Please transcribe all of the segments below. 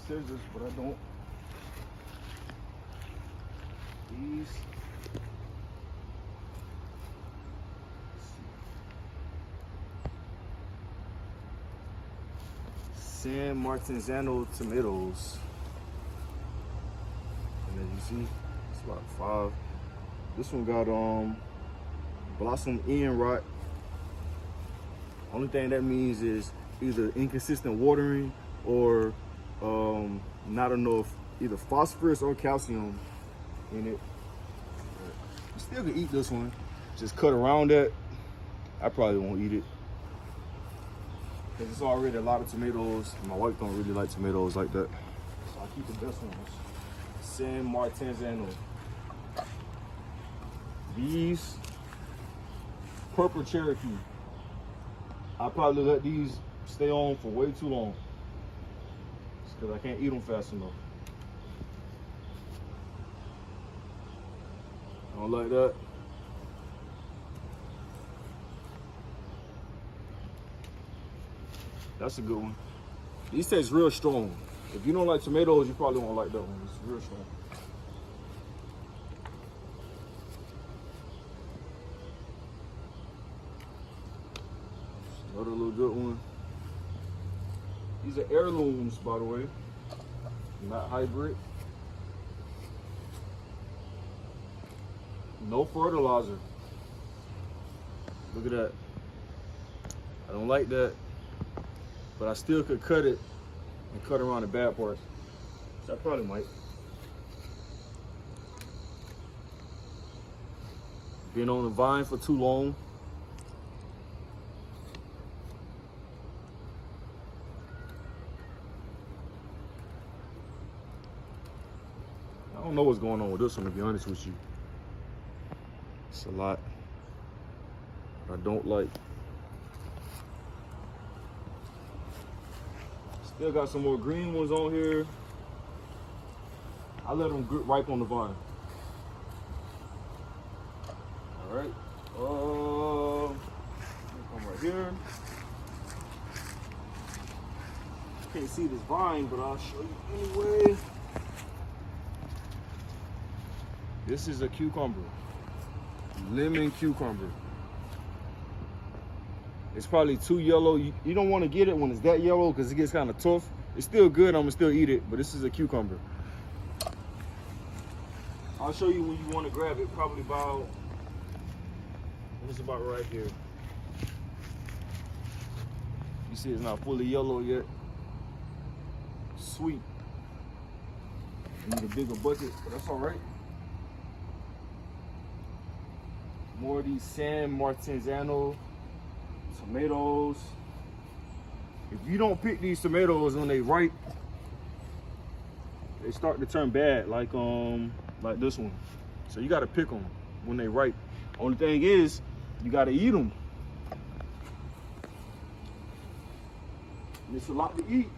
scissors, but I don't. These. San Martenzano tomatoes. And as you see, it's about 5. This one got blossom end rot. Only thing that means is either inconsistent watering or not enough either phosphorus or calcium in it. You still can eat this one. Just cut around that. I probably won't eat it because it's already a lot of tomatoes. My wife don't really like tomatoes like that, so I keep the best ones. San Martenzano. These purple Cherokee. I probably let these stay on for way too long because I can't eat them fast enough. I don't like that. That's a good one. These taste real strong. If you don't like tomatoes, you probably won't like that one. It's real strong. Another little good one. These are heirlooms, by the way, not hybrid. No fertilizer. Look at that. I don't like that, but I still could cut it and cut around the bad parts. So I probably might. Been on the vine for too long. I don't know what's going on with this one, to be honest with you. It's a lot I don't like. Still got some more green ones on here. I let them ripe on the vine. All right. Come right here. Can't see this vine, but I'll show you anyway. This is a cucumber, lemon cucumber. It's probably too yellow. You don't want to get it when it's that yellow because it gets kind of tough. It's still good, I'm gonna still eat it, but this is a cucumber. I'll show you when you want to grab it, probably about, it's about right here. You see it's not fully yellow yet. Sweet. I need a bigger bucket, but that's all right. More of these San Martenzano tomatoes. If you don't pick these tomatoes when they ripe, they start to turn bad, like this one. So you gotta pick them when they ripe. Only thing is, you gotta eat them. It's a lot to eat,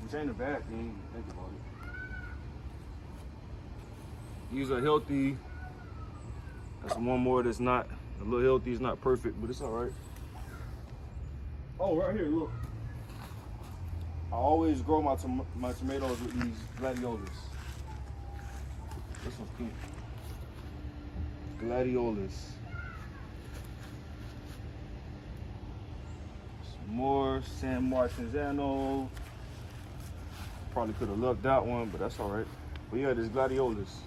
which ain't a bad thing. Think about it. These are healthy. That's one more that's not a little healthy. It's not perfect, but it's all right. Oh, right here, look. I always grow my tomatoes with these gladiolas. This one's pink. Gladiolas. Some more San Martenzano. Probably could have left that one, but that's all right. But yeah, there's gladiolas.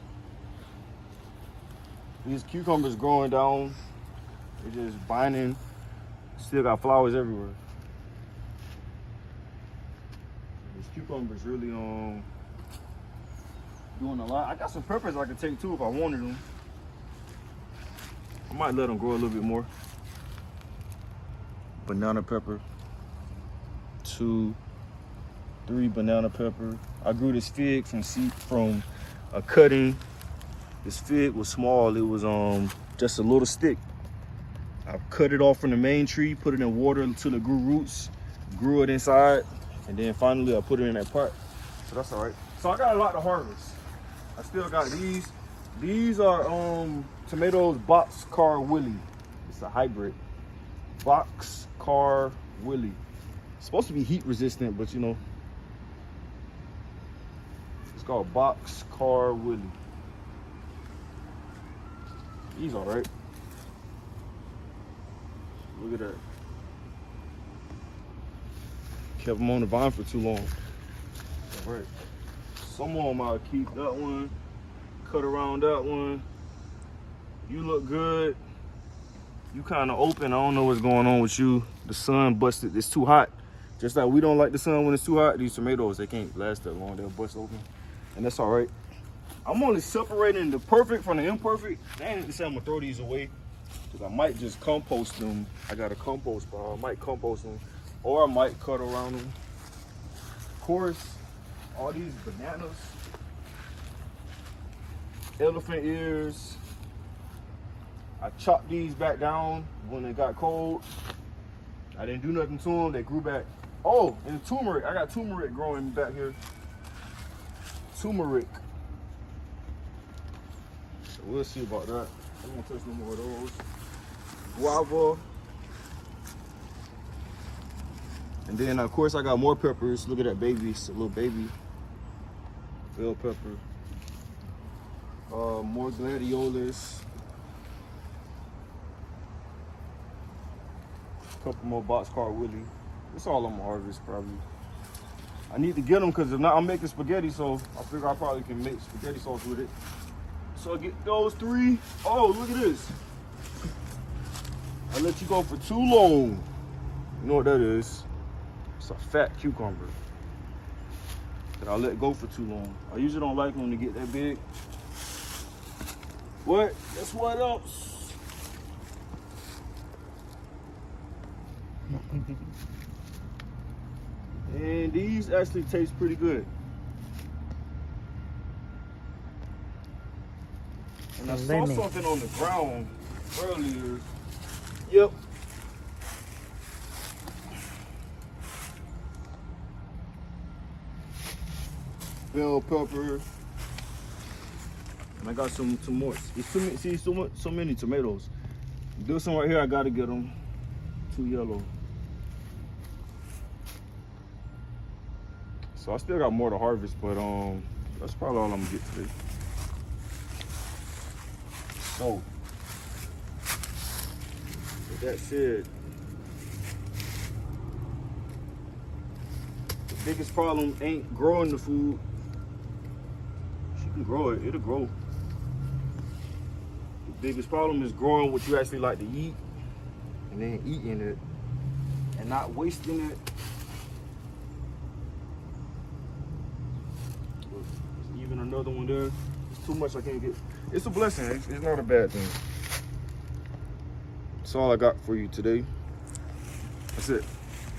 These cucumbers growing down, they're just binding. Still got flowers everywhere. These cucumbers really doing a lot. I got some peppers I could take too if I wanted them. I might let them grow a little bit more. Banana pepper. 2, 3 banana pepper. I grew this fig from a cutting. This fig was small. It was just a little stick. I cut it off from the main tree, put it in water until it grew roots, grew it inside, and then finally I put it in that pot. So that's all right. So I got a lot to harvest. I still got these. These are tomatoes Boxcar Willie. It's a hybrid. Boxcar Willie. It's supposed to be heat resistant, but you know, it's called Boxcar Willie. He's all right. Look at that. Kept him on the vine for too long. All right. Some of them I'll keep. That one, cut around that one. You look good. You kind of open. I don't know what's going on with you. The sun busted. It's too hot. Just like we don't like the sun when it's too hot. These tomatoes, they can't last that long. They'll bust open. And that's all right. I'm only separating the perfect from the imperfect. I ain't to say I'm gonna throw these away, because I might just compost them. I got a compost pile. I might compost them, or I might cut around them. Of course, all these bananas, elephant ears, I chopped these back down when it got cold. I didn't do nothing to them. They grew back. Oh, and turmeric. I got turmeric growing back here. Turmeric. So we'll see about that. I don't want to touch no more of those. Guava. And then, of course, I got more peppers. Look at that baby. It's a little baby. Bell pepper. More gladiolas. Couple more Boxcar Willie. That's all I'm gonna harvest probably. I need to get them because if not, I'm making spaghetti, so I figure I probably can make spaghetti sauce with it. So I get those 3. Oh, look at this. I let you go for too long. You know what that is? It's a fat cucumber that I let go for too long. I usually don't like them to get that big. What? Guess what else? And these actually taste pretty good. And I saw something on the ground earlier. Yep. Bell pepper. And I got some more. It's too many, see, so many tomatoes. This one right here, I gotta get them. Too yellow. So I still got more to harvest, but that's probably all I'm gonna get today. So with that said, the biggest problem ain't growing the food. She can grow it, it'll grow. The biggest problem is growing what you actually like to eat and then eating it and not wasting it. Even another one there. It's too much I can't get. It's a blessing. It's not a bad thing. That's all I got for you today. That's it.